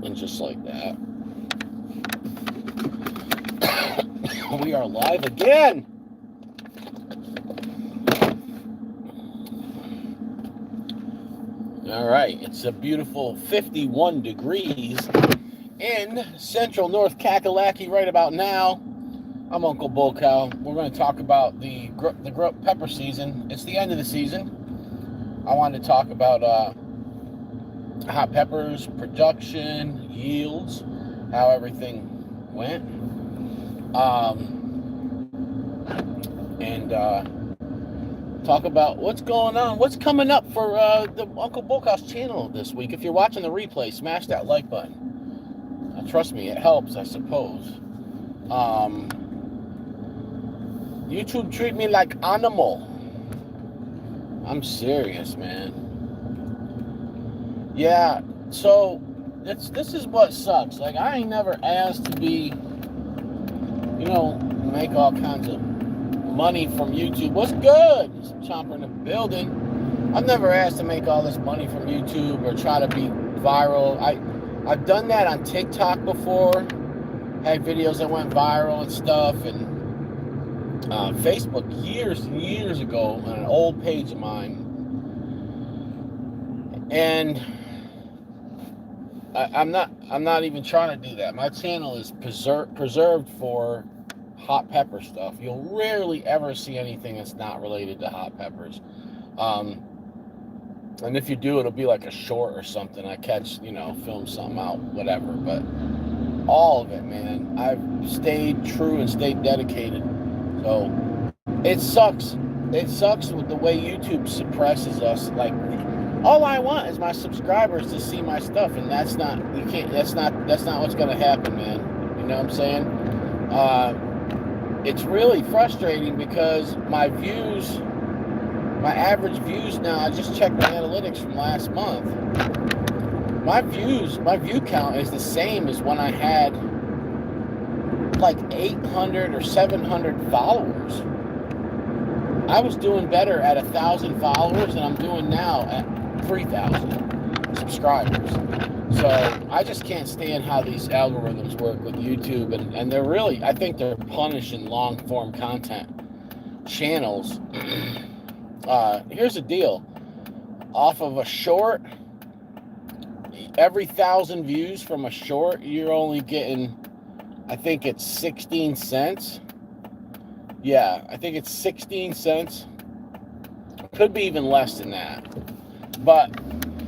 And just like that, we are live again. All right, it's a beautiful 51 degrees in central North Kakalaki right about now. I'm Uncle Bull Cow. We're going to talk about the pepper season. It's the end of the season. I wanted to talk about hot peppers, production, yields, how everything went. And talk about what's going on, what's coming up for the Uncle Bullcow's channel this week. If you're watching the replay, smash that like button. Trust me, it helps, I suppose. YouTube treat me like animal. I'm serious, man. Yeah, so this is what sucks. Like, I ain't never asked to be, make all kinds of money from YouTube. What's good? Chomper in the building. I've never asked to make all this money from YouTube or try to be viral. I've done that on TikTok before. Had videos that went viral and stuff, and Facebook years and years ago on an old page of mine. And I'm not even trying to do that. My channel is preserved for hot pepper stuff. You'll rarely ever see anything that's not related to hot peppers. And if you do, it'll be like a short or something. I catch, film something out, whatever. But all of it, man, I've stayed true and stayed dedicated. So it sucks. It sucks with the way YouTube suppresses us. Like, all I want is my subscribers to see my stuff, and that's not what's gonna happen, man. You know what I'm saying? It's really frustrating because my average views now, I just checked my analytics from last month. My view count is the same as when I had like 800 or 700 followers. I was doing better at 1,000 followers than I'm doing now at 3,000 subscribers. So I just can't stand how these algorithms work with YouTube, and they're really, I think they're punishing long form content channels. Here's the deal. Off of a short, every 1,000 views from a short, you're only getting, I think it's 16 cents. Yeah, I think it's 16 cents. Could be even less than that. But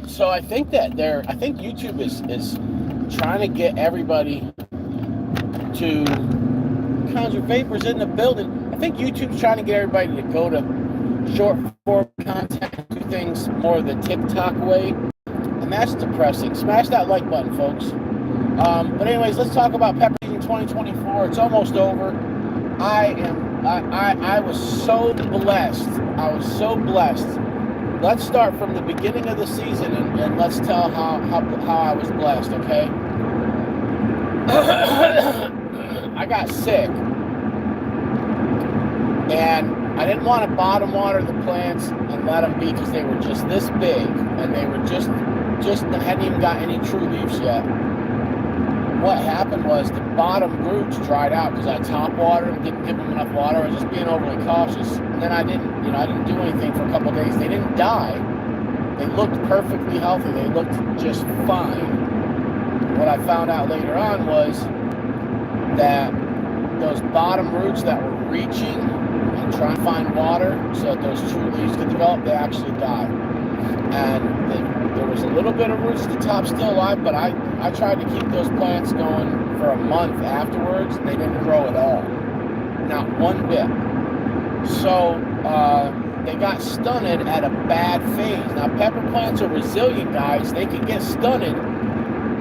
so I think YouTube is trying to get everybody to conjure vapors in the building. I think YouTube's trying to get everybody to go to short form content, do things more the TikTok way, and that's depressing. Smash that like button, folks. But anyways, let's talk about pepper season 2024. It's almost over. I was so blessed. Let's start from the beginning of the season and let's tell how I was blessed, okay? I got sick, and I didn't want to bottom water the plants and let them be because they were just this big, and they were just hadn't even got any true leaves yet. What happened was the bottom roots dried out because I top watered them, didn't give them enough water. I was just being overly cautious. And then I didn't do anything for a couple of days. They didn't die. They looked perfectly healthy. They looked just fine. What I found out later on was that those bottom roots that were reaching and trying to find water so that those true leaves could develop, they actually died. And there was a little bit of roots at the top still alive, but I tried to keep those plants going for a month afterwards, and they didn't grow at all. Not one bit. So they got stunted at a bad phase. Now, pepper plants are resilient, guys. They can get stunted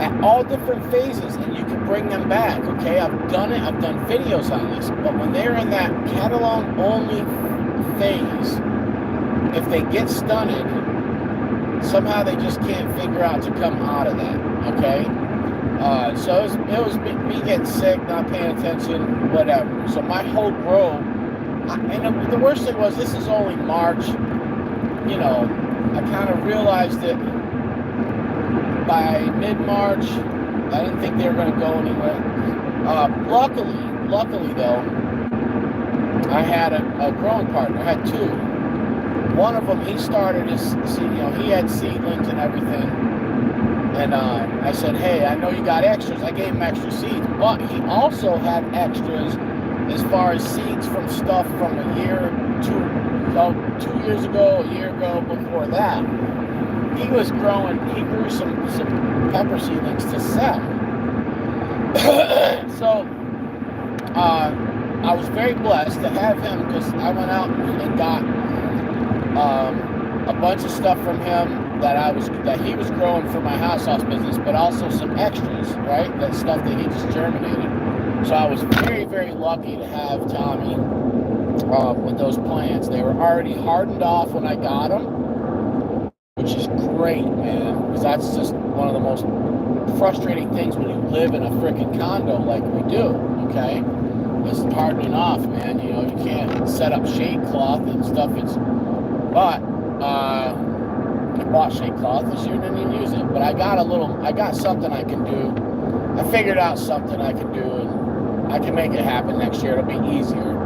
at all different phases, and you can bring them back, okay? I've done it. I've done videos on this. But when they're in that catalog-only phase, if they get stunted, somehow they just can't figure out to come out of that, okay? So it was me getting sick, not paying attention, whatever. So my whole grow, and the worst thing was, this is only March. I kind of realized that by mid-March, I didn't think they were going to go anywhere. Luckily though, I had a growing partner. I had two. One of them, he started his, he had seedlings and everything. And I said, hey, I know you got extras. I gave him extra seeds, but he also had extras as far as seeds from stuff from a year, 2 years ago, a year ago, before that. He grew some pepper seedlings to sell. So I was very blessed to have him, because I went out and got a bunch of stuff from him that he was growing for my house business, but also some extras, right? That stuff that he just germinated. So I was very, very lucky to have Tommy with those plants. They were already hardened off when I got them, which is great, man, because that's just one of the most frustrating things when you live in a freaking condo like we do, okay? It's hardening off, man. You can't set up shade cloth and stuff. But I bought shade cloth this year, didn't even use it. But I got something I can do. I figured out something I can do, and I can make it happen next year. It'll be easier.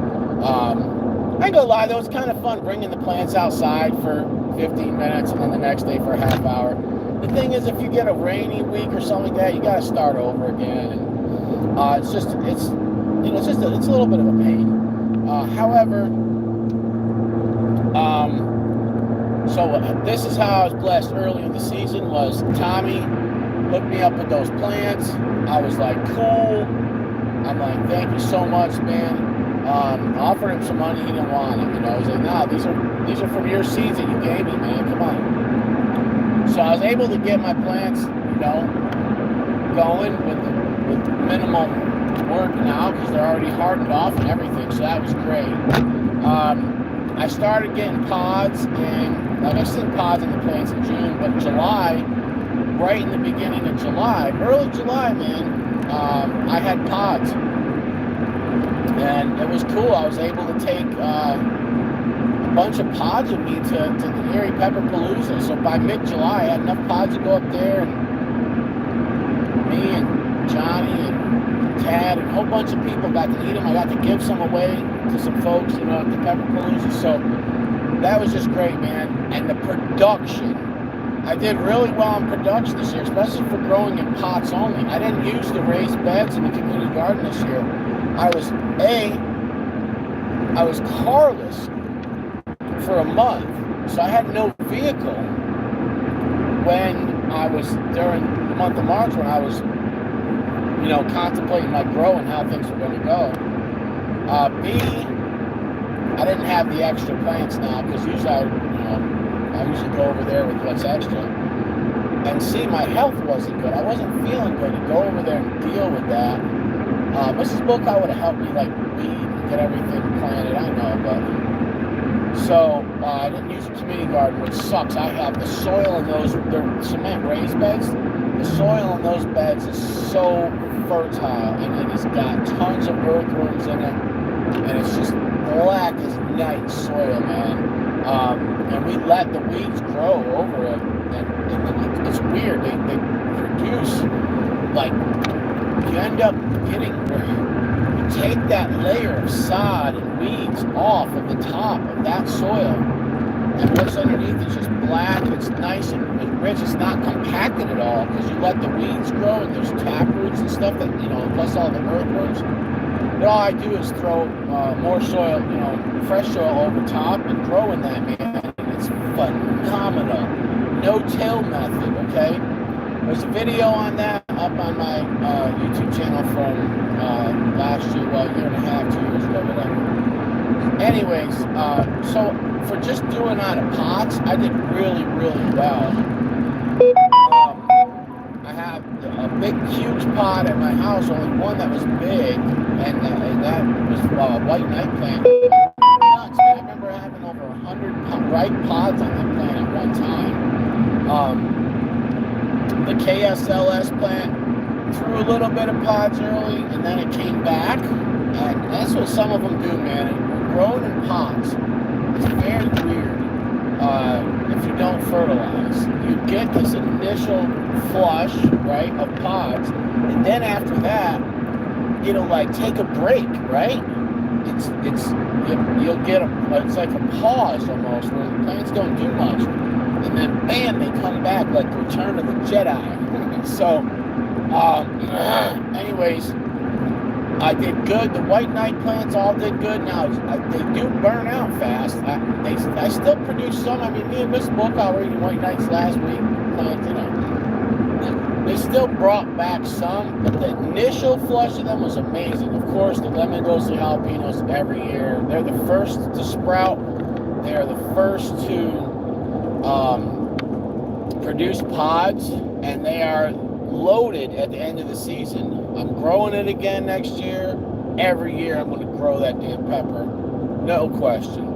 I ain't gonna lie though, it's kind of fun bringing the plants outside for 15 minutes and then the next day for a half hour. The thing is, if you get a rainy week or something like that, you got to start over again, and it's a little bit of a pain. However, so this is how I was blessed early in the season. Was Tommy hooked me up with those plants. I was like, cool. I'm like, thank you so much, man. Offered him some money, he didn't want it. He's like, no, these are from your seeds that you gave me, man. Come on. So I was able to get my plants, going with minimal work now, because they're already hardened off and everything. So that was great. I started getting pods, and like I seen pods in the plants in June, but July, right in the beginning of July, early July, man, I had pods. And it was cool. I was able to take a bunch of pods with me to the Erie Pepper Palooza. So by mid-July, I had enough pods to go up there, and me and Johnny and Tad and a whole bunch of people got to eat them. I got to give some away to some folks, at the Pepper Palooza. So that was just great, man. And the production, I did really well in production this year, especially for growing in pots only. I didn't use the raised beds in the community garden this year. I was carless for a month, so I had no vehicle when I was during the month of March, when I was, contemplating my grow and how things were going to go. I didn't have the extra plants now, because usually I usually go over there with what's extra. And see, my health wasn't good. I wasn't feeling good to go over there and deal with that. Mrs. Wilcox would have helped me, weed and get everything planted, I know, but... So, I didn't use a community garden, which sucks. I have the soil in those, they're cement raised beds. The soil in those beds is so fertile, and it has got tons of earthworms in it, and it's just black as night soil, man. And we let the weeds grow over it, and it's weird. They produce, you end up getting, you take that layer of sod and weeds off of the top of that soil, and what's underneath is just black. It's nice and rich. It's not compacted at all, because you let the weeds grow, and there's tap roots and stuff that, plus all the earthworms. But all I do is throw more soil, fresh soil over top and grow in that, man. And it's phenomenal. No-till method, okay? There's a video on that up on my YouTube channel from last year, a year and a half, 2 years ago, whatever. Anyways, so for just doing out of pots, I did really, really well. I have a big, huge pot at my house, only one that was big, and that was white night plant. Nuts, man. I remember having over 100 ripe pods on that plant at one time. The KSLS plant threw a little bit of pods early, and then it came back, and that's what some of them do, man. Grown in pots. It's very weird. if you don't fertilize. You get this initial flush, right, of pods, and then after that, it'll like take a break, right? You'll get it's like a pause almost where the plants don't do much, and then bam, they come back like Return of the Jedi. So, anyways, I did good. The white knight plants all did good. Now they do burn out fast. I still produce some. I mean, me and Miss Book already white knights last week. Plants, you know, they still brought back some, but the initial flush of them was amazing. Of course, the lemon rose and jalapenos every year. They're the first to sprout. They're the first to produce pods, and they are loaded at the end of the season. I'm growing it again next year. Every year I'm going to grow that damn pepper. No question.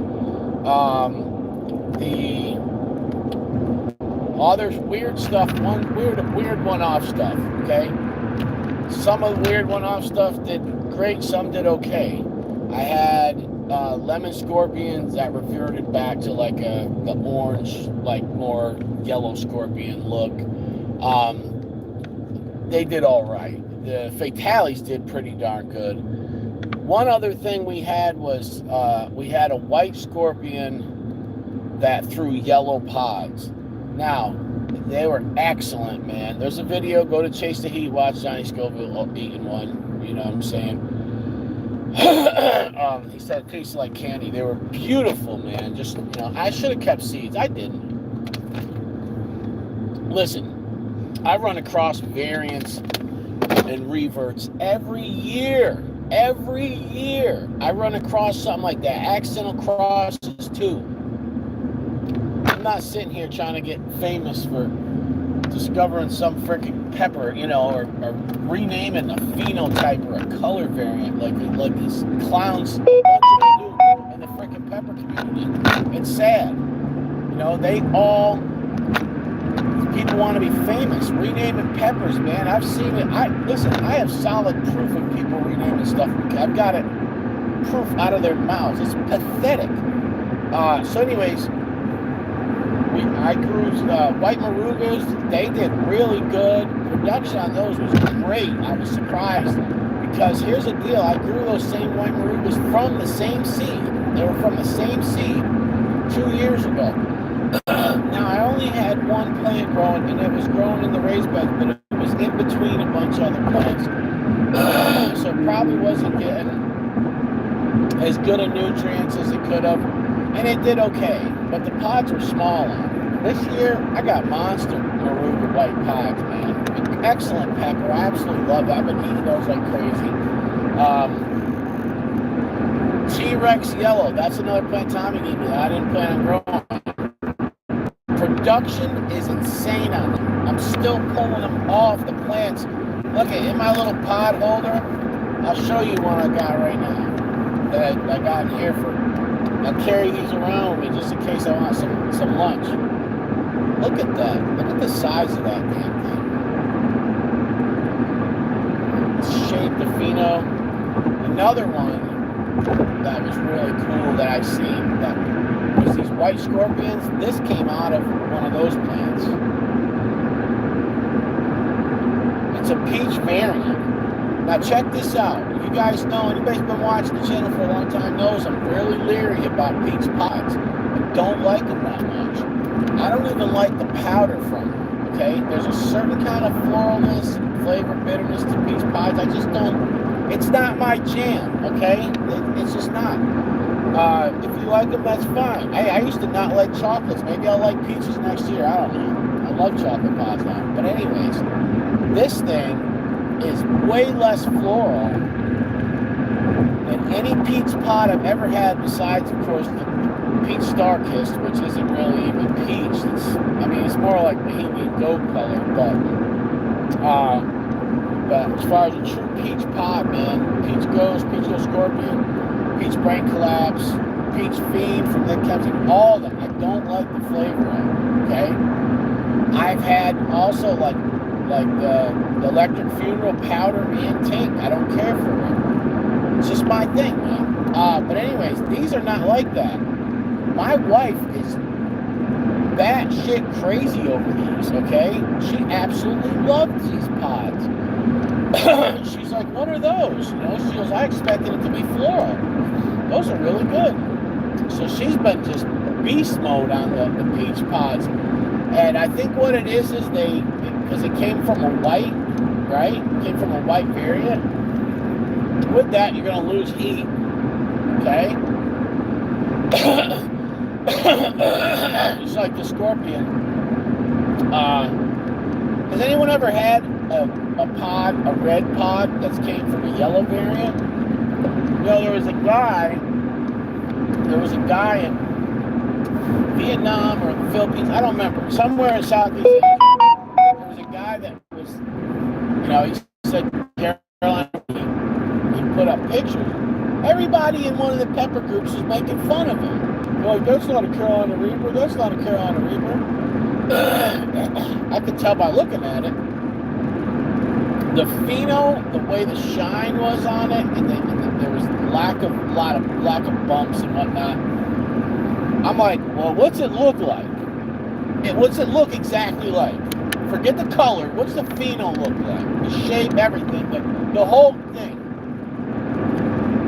The other weird stuff, weird one-off stuff, okay? Some of the weird one-off stuff did great, some did okay. I had lemon scorpions that reverted back to like the orange, like more yellow scorpion look. They did all right. The Fataliis did pretty darn good. One other thing we had was we had a white scorpion that threw yellow pods. Now, they were excellent, man. There's a video. Go to Chase the Heat. Watch Johnny Scoville eating one. You know what I'm saying? He said it tasted like candy. They were beautiful, man. Just, you know, I should have kept seeds. I didn't. Listen, I run across variants and reverts every year. Every year. I run across something like that. Accidental crosses, too. I'm not sitting here trying to get famous for discovering some freaking pepper, you know, or renaming a phenotype or a color variant like these clowns do in the freaking pepper community. It's sad. You know, people want to be famous, renaming peppers, man. I've seen it. I have solid proof of people renaming stuff. I've got it proof out of their mouths. It's pathetic. So anyways, I grew white marugas. They did really good. Production on those was great. I was surprised because here's the deal. I grew those same white marugas from the same seed. They were from the same seed 2 years ago. Now, I only had one plant growing, and it was growing in the raised bed, but it was in between a bunch of other plants. So it probably wasn't getting as good of nutrients as it could have. And it did okay, but the pods were small. This year, I got monster maruga white pods, man. Excellent pepper. I absolutely love it. I've been eating those like crazy. T-Rex yellow. That's another plant Tommy gave me that I didn't plan on growing. Production is insane on them. I'm still pulling them off the plants. Look at in my little pod holder. I'll show you one I got right now that I got in here for. I carry these around with me just in case I want some lunch. Look at that. Look at the size of that damn thing. It's shaped of pheno. Another one that was really cool that I've seen that was these white scorpions. This came out of one of those plants. It's a peach variant. Now check this out. You guys know, anybody's been watching the channel for a long time knows I'm really leery about peach pods. I don't like them that much. I don't even like the powder from them, okay? There's a certain kind of floralness, flavor, bitterness to peach pods. I just don't, it's not my jam, okay? It's just not. If you like them, that's fine. I used to not like chocolates. Maybe I'll like peaches next year. I don't know. I love chocolate pods now. But anyways, this thing is way less floral than any peach pod I've ever had besides, of course, the peach star-kissed, which isn't really even peach. It's more like Bohemian gold color, but as far as a true peach pod, man, peach ghost scorpion, peach brain collapse, peach fiend from Nick Kempton, all of them, I don't like the flavor of them, okay? I've had also like the electric funeral powder and tank. I don't care for it. It's just my thing, man. But anyways, these are not like that. My wife is batshit crazy over these, okay? She absolutely loved these pods. She's like, what are those? You know, she goes, I expected it to be floral. Those are really good. So she's been just beast mode on the peach pods. And I think what it is because it came from a white, right? It came from a white variant. With that, you're going to lose heat, okay? It's like the scorpion. Has anyone ever had a red pod that came from a yellow variant? You know, there was a guy in Vietnam or the Philippines, I don't remember, somewhere in Southeast Asia. There was a guy that was, you know, he said Carolina, he put up pictures. Everybody in one of the pepper groups was making fun of him. They're like, that's not a Carolina Reaper, that's not a Carolina Reaper. I could tell by looking at it. The pheno, the way the shine was on it, and there was lack of bumps and whatnot. I'm like, well, what's it look like? What's it look exactly like? Forget the color. What's the pheno look like? The shape, everything, the whole thing.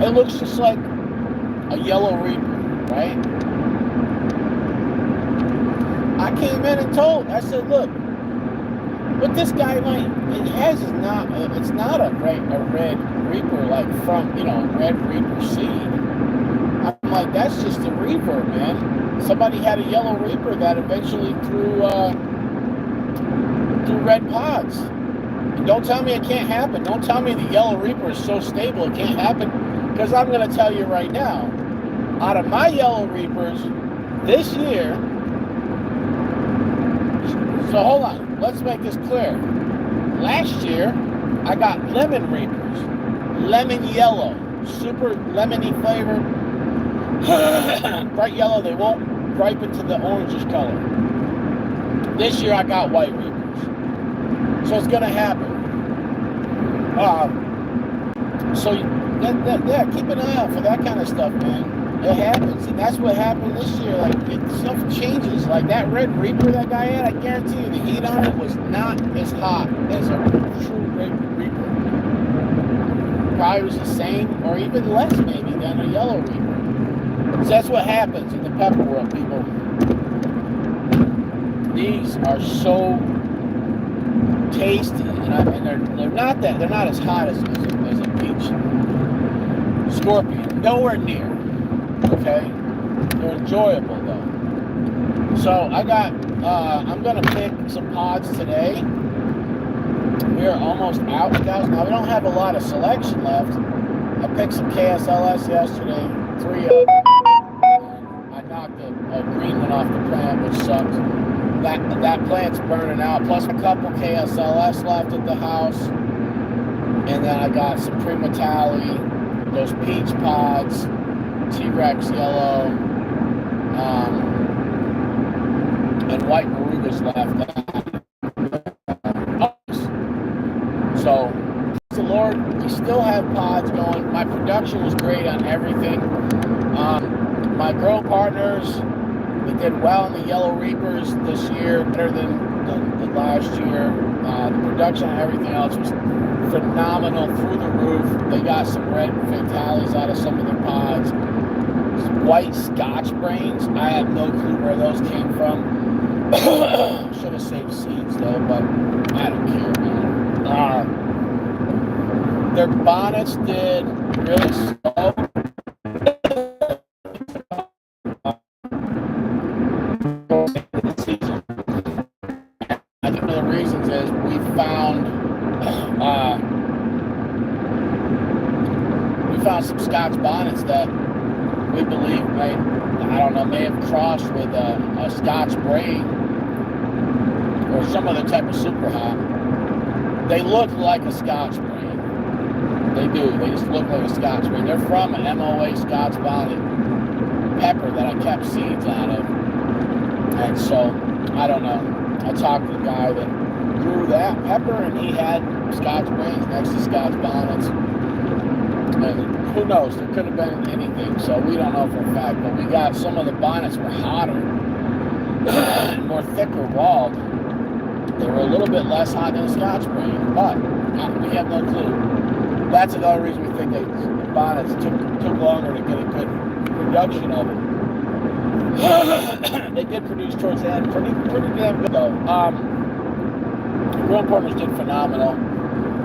It looks just like a yellow Reaper, right? I came in and I said, look, what this guy it has is it's not a red Reaper like from, you know, red Reaper seed. I'm like, that's just a reverb, man. Somebody had a yellow Reaper that eventually threw red pods. And don't tell me it can't happen. Don't tell me the yellow Reaper is so stable it can't happen. Because I'm going to tell you right now, out of my yellow Reapers this year, so hold on, let's make this clear. Last year, I got lemon Reapers, lemon yellow, super lemony flavor, bright yellow, they won't ripen to the orangish color. This year, I got white Reapers. So it's going to happen. So yeah, keep an eye out for that kind of stuff, man. It happens, and that's what happened this year. Like, stuff changes. Like that red Reaper that guy had, I guarantee you, the heat on it was not as hot as a true red Reaper. Probably was the same, or even less maybe than a yellow Reaper. So that's what happens in the pepper world, people. These are so tasty, and they're not as hot as a peach scorpion. Nowhere near. Okay, they're enjoyable though. So I'm gonna pick some pods today. We are almost out, guys. Now we don't have a lot of selection left. I picked some KSLS yesterday, 3 of them. I knocked a green one off the plant, which sucks. That plant's burning out. Plus a couple KSLS left at the house, and then I got some Primotalii, those peach pods. T-Rex yellow, and white Marugas left. So, praise the Lord, we still have pods going. My production was great on everything. My grow partners, we did well in the yellow Reapers this year, better than last year. The production and everything else was phenomenal, through the roof. They got some red Fatalis out of some of their pods. White Scotch brains, I have no clue where those came from. Should have saved seeds though, but I don't care, man. Their bonnets did really slow. I think one of the reasons is we found some Scotch bonnets that we believe may have crossed with a Scotch brain or some other type of super hop. They look like a Scotch brain. They do. They just look like a Scotch brain. They're from an MOA Scotch Bonnet pepper that I kept seeds out of. And so, I don't know. I talked to the guy that grew that pepper, and he had Scotch brains next to Scotch bonnets. And who knows? There could have been anything, so we don't know for a fact. But we got some of the bonnets were hotter and more thicker walled. They were a little bit less hot than a Scotch Bonnet, but we have no clue. That's another reason we think the bonnets took longer to get a good production of it. They did produce towards the end, pretty damn good though. Grill Partners did phenomenal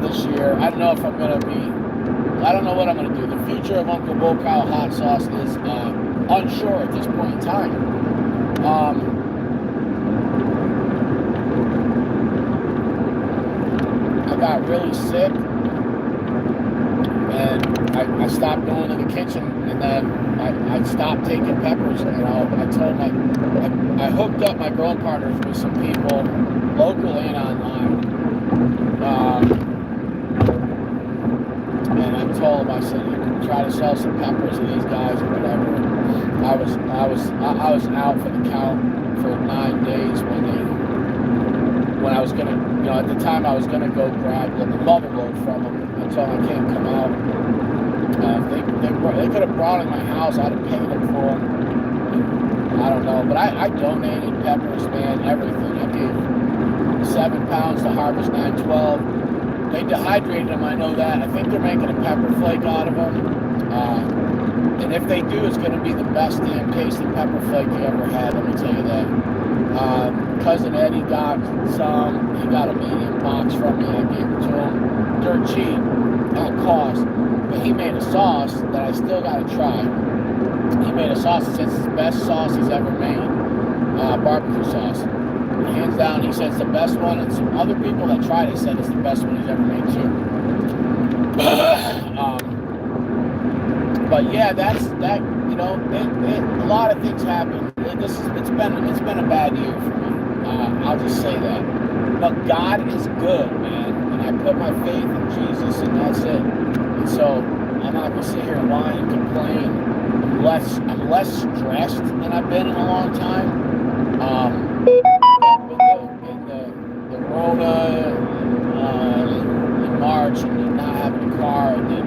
this year. I don't know if I'm gonna be. I don't know what I'm gonna do. The future of Uncle Bull Cow hot sauce is unsure at this point in time. I got really sick, and I stopped going to the kitchen, and then I stopped taking peppers. You know, I hooked up my growing partners with some people, local and online. And I told them, I said, you can try to sell some peppers to these guys or whatever. I was out for the count for 9 days when I was gonna, you know, at the time I was gonna go grab the mother load from them. I told them I can't come out. They could have brought in my house. I'd have paid them for them. I don't know, but I donated peppers, man, everything. I gave 7 pounds to Harvest 912. They dehydrated them, I know that. I think they're making a pepper flake out of them. And if they do, it's going to be the best damn tasting pepper flake you ever had, let me tell you that. Cousin Eddie got some. He got a medium box from me. I gave it to him. Dirt cheap, at cost. But he made a sauce that I still got to try. He made a sauce that says it's the best sauce he's ever made. Barbecue sauce. Hands down, he said it's the best one, and some other people that tried it said it's the best one he's ever made too. But yeah, that's that. You know, a lot of things happen. It's been a bad year for me. I'll just say that. But God is good, man, and I put my faith in Jesus, and that's it. And so I'm not gonna sit here and whine and complain. I'm less stressed than I've been in a long time. In the Rona in March, and then not having a car, and then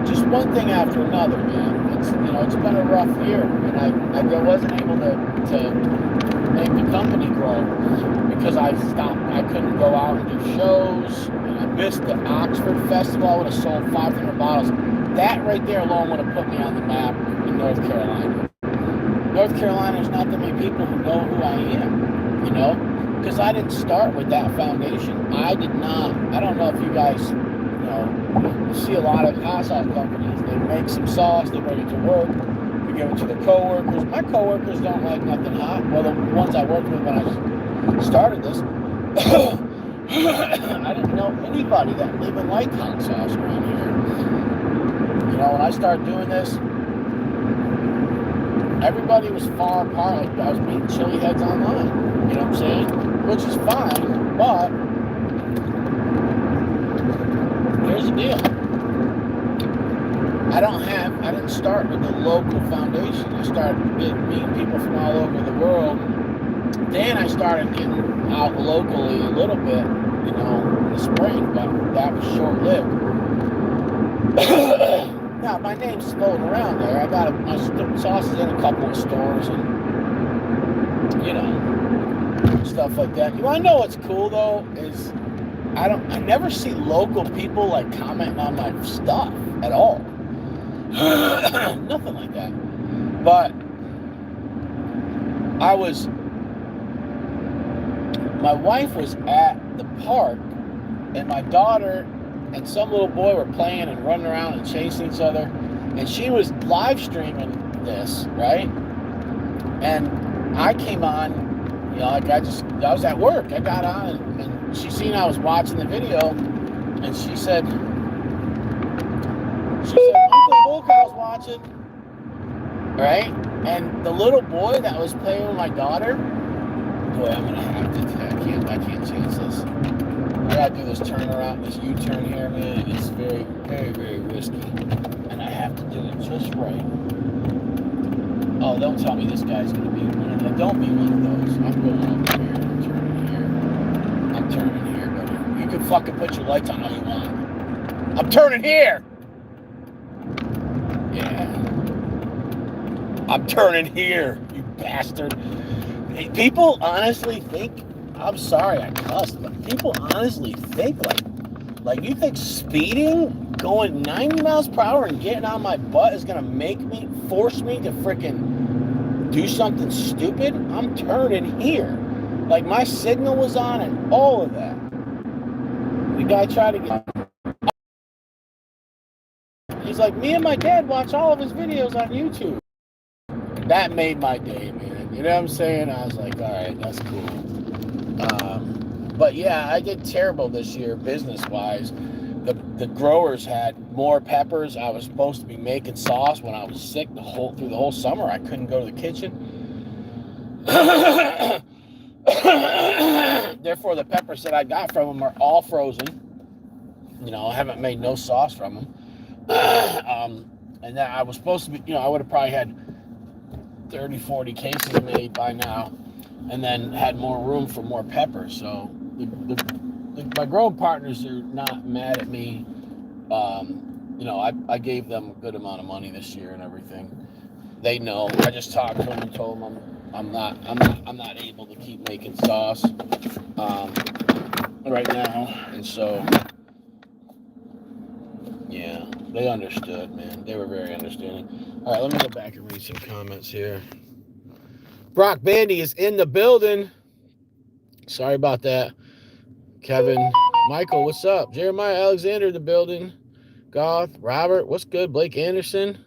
just one thing after another, man. It's been a rough year, and I wasn't able to make the company grow because I stopped. I couldn't go out and do shows, and I missed the Oxford Festival. I would have sold 500 bottles. That right there alone would have put me on the map in North Carolina. North Carolina, there's not that many people who know who I am, you know, because I didn't start with that foundation. I did not. I don't know if you guys, you see a lot of hot sauce companies. They make some sauce, they bring it to work, they give it to the coworkers. My coworkers don't like nothing hot. Well, the ones I worked with when I started this, I didn't know anybody that even liked hot sauce around here. You know, when I started doing this, everybody was far apart. Like I was meeting chili heads online. You know what I'm saying? Which is fine, but here's the deal. I didn't start with the local foundation. I started meeting people from all over the world. Then I started getting out locally a little bit, you know, in the spring, but that was short-lived. Now, my name's floating around there. I got my sauces in a couple of stores and, you know, stuff like that. You want to know what's cool, though, is I never see local people, like, commenting on my stuff at all. Nothing like that. But my wife was at the park, and my daughter and some little boy were playing and running around and chasing each other, and she was live streaming this, right? And I came on, you know, like I was at work. I got on, and she seen I was watching the video, and she said, Uncle Bullcow's watching, right? And the little boy that was playing with my daughter, boy, I'm gonna have to. I can't change this. I gotta do this turnaround, this U-turn here, man. It's very, very, very risky, and I have to do it just right. Oh, don't tell me this guy's gonna be one of them. Don't be one of those. I'm going over here. I'm turning here, buddy. You can fucking put your lights on all you want. I'm turning here. Yeah. I'm turning here, you bastard. People honestly think, I'm sorry I cussed, but people honestly think like you think speeding, going 90 miles per hour and getting on my butt is gonna force me to freaking do something stupid? I'm turning here. Like my signal was on and all of that. The guy tried to get. He's like, me and my dad watch all of his videos on YouTube. That made my day, man. You know what I'm saying? I was like, all right, that's cool. But yeah, I did terrible this year business-wise. The growers had more peppers. I was supposed to be making sauce when I was sick through the whole summer. I couldn't go to the kitchen. Therefore, the peppers that I got from them are all frozen. You know, I haven't made no sauce from them. And then I was supposed to be, you know, I would have probably had 30, 40 cases made by now, and then had more room for more peppers. So my growing partners are not mad at me. You know, I gave them a good amount of money this year and everything. They know. I just talked to them and told them I'm not able to keep making sauce right now, and so yeah, they understood, man. They were very understanding. All right, let me go back and read some comments here. Brock Bandy is in the building. Sorry about that. Kevin, Michael, what's up? Jeremiah Alexander in the building. Goth, Robert, what's good? Blake Anderson.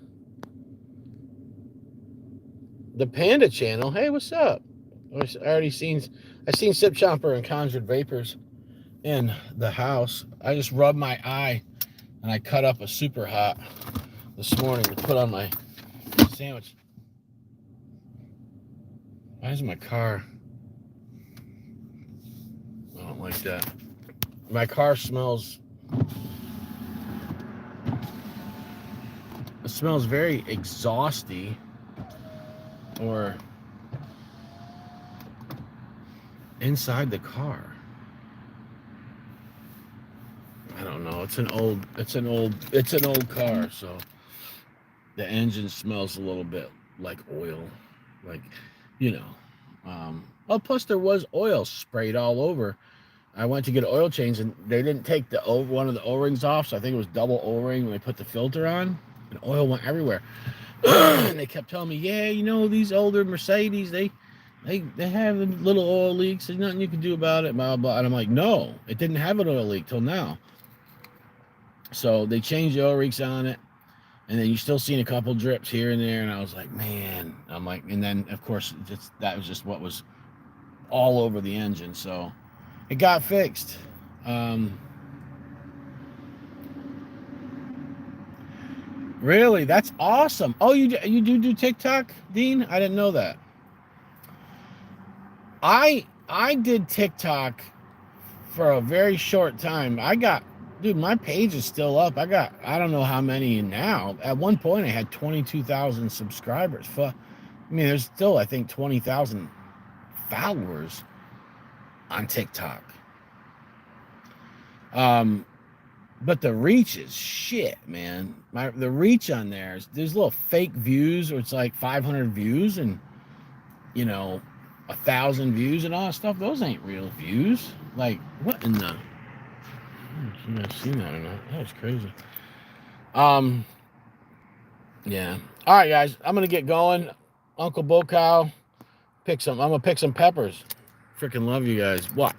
The Panda Channel. Hey, what's up? I seen Sip Chomper and Conjured Vapors in the house. I just rubbed my eye and I cut up a super hot this morning to put on my sandwich. Why is my car? I don't like that. My car smells. It smells very exhausty, or inside the car. I don't know. It's an old car, so the engine smells a little bit like oil, like, you know. Oh, plus there was oil sprayed all over. I went to get oil change and they didn't take one of the O-rings off, so I think it was double O-ring when they put the filter on, and oil went everywhere. And they kept telling me, yeah, you know, these older Mercedes, they have little oil leaks. There's nothing you can do about it, blah, blah. And I'm like, no, it didn't have an oil leak till now. So they changed the oil leaks on it, and then you still seen a couple drips here and there. And I was like, man, I'm like, and then of course that was just what was all over the engine. So it got fixed. Really, that's awesome. Oh, you do TikTok, Dean? I didn't know that. I did TikTok for a very short time. Dude, my page is still up. I don't know how many now. At one point, I had 22,000 subscribers. I mean, there's still, I think, 20,000 followers on TikTok. But the reach is shit, man. The reach on there's little fake views, or it's like 500 views and, you know, 1,000 views and all that stuff. Those ain't real views. Like, what in the? I've seen that or not. That was crazy. Yeah. All right, guys. I'm gonna get going. Uncle Bocow, I'm gonna pick some peppers. Freaking love you guys. What?